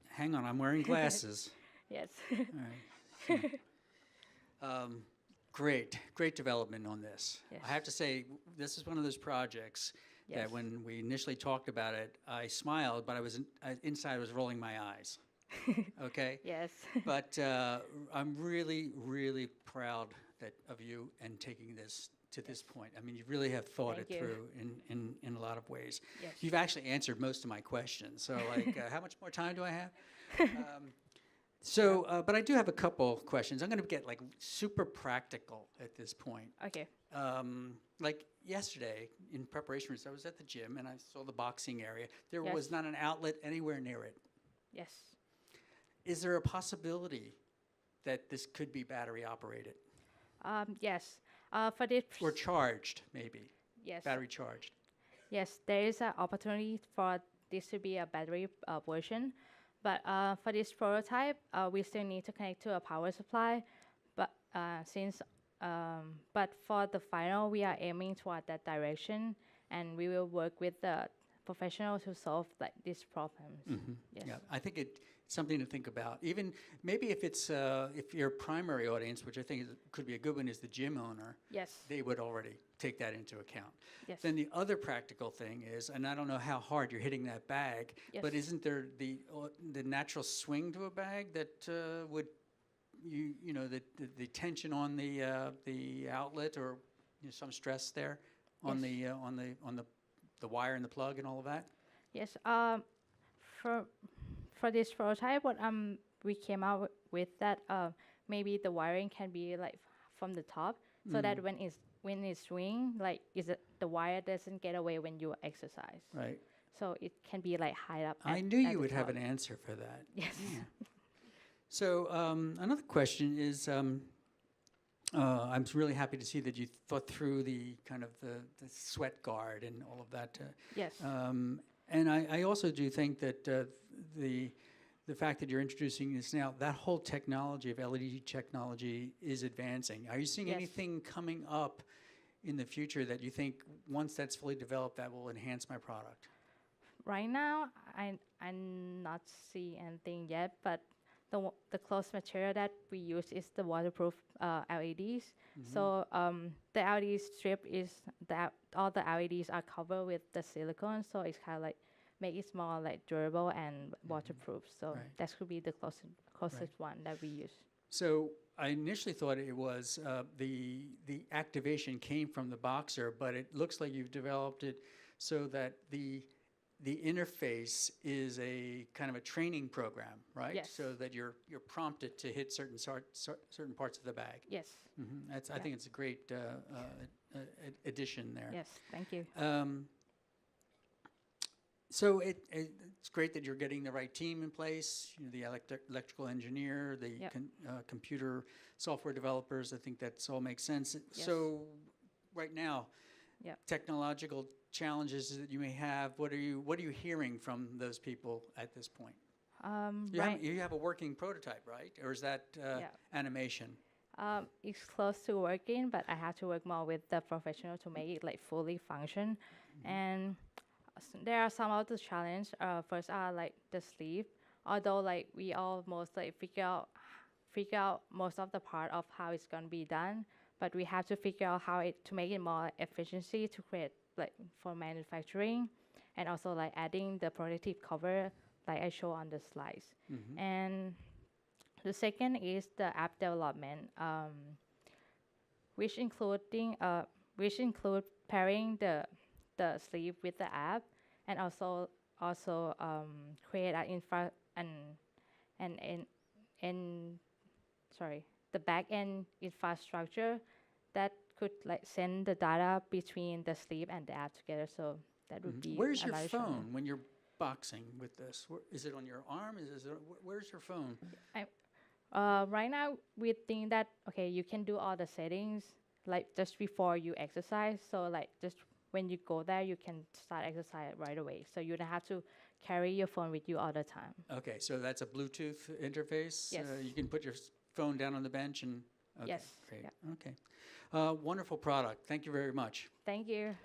hang on, I'm wearing glasses. Yes. All right. Great development on this. Yes. I have to say, this is one of those projects Yes. that when we initially talked about it, I smiled, but inside I was rolling my eyes. Okay? Yes. But I'm really proud of you and taking this to this point. I mean, you really have thought Thank it you. through in a lot of ways. Yes. You've actually answered most of my questions. So, like, how much more time do I have? But I do have a couple questions. I'm going to get like super practical at this point. Okay. Like yesterday, in preparation, I was at the gym and I saw the boxing area. There Yes. was not an outlet anywhere near it. Yes. Is there a possibility that this could be battery operated Yes. For this. or charged, maybe? Yes. Battery charged. Yes, there is an opportunity for this to be a battery version, but for this prototype, we still need to connect to a power supply. But but for the final, we are aiming toward that direction, and we will work with the professional to solve like these problems. Yes. Yeah, I think it's something to think about. Even maybe if your primary audience, which I think could be a good one, is the gym owner. Yes. They would already take that into account. Yes. Then the other practical thing is, and I don't know how hard you're hitting that bag, Yes. but isn't there the natural swing to a bag that would the tension on the outlet or some stress there on Yes. the wire and the plug and all of that? Yes. For this prototype, what we came out with that maybe the wiring can be like from the top, so that when it's swing, like the wire doesn't get away when you exercise. Right. So it can be like high up. I knew you would have an answer for that. Yes. Yeah. So another question is, I'm really happy to see that you thought through the kind of the sweat guard and all of that. Yes. And I also do think that the fact that you're introducing this now, that whole technology of LED technology is advancing. Are you seeing Yes. anything coming up in the future that you think once that's fully developed that will enhance my product? Right now, I'm not see anything yet, but the close material that we use is the waterproof LEDs. So the LED strip is that all the LEDs are covered with the silicone, so it's kind of like make it more like durable and waterproof. So Right. that could be the closest one that we use. So I initially thought it was the activation came from the boxer, but it looks like you've developed it so that the interface is a kind of a training program, right? Yes. So that you're prompted to hit certain parts of the bag. Yes. I think it's a great addition there. Yes. Thank you. So it's great that you're getting the right team in place, the electrical engineer, the Yep. computer software developers. I think that's all makes sense. Yes. So right now, Yep. technological challenges that you may have, what are you hearing from those people at this point? You have a working prototype, right? Or is that animation? It's close to working, but I have to work more with the professional to make it like fully function. And there are some of the challenges. First are like the sleep. Although like we almost like figure out most of the part of how it's gonna be done, but we have to figure out how to make it more efficiency to create like for manufacturing, and also like adding the protective cover like I show on the slides. And the second is the app development, which include pairing the sleeve with the app, and also create the back end infrastructure that could like send the data between the sleeve and the app together. So that would be. Where's your another phone challenge. when you're boxing with this? Is it on your arm? Where's your phone? Right now, we think that you can do all the settings like just before you exercise. So like just when you go there, you can start exercise right away. So you don't have to carry your phone with you all the time. Okay, so that's a Bluetooth interface. Yes. You can put your phone down on the bench and. Okay, Yes. Great. Yeah. Okay. Wonderful product. Thank you very much. Thank you.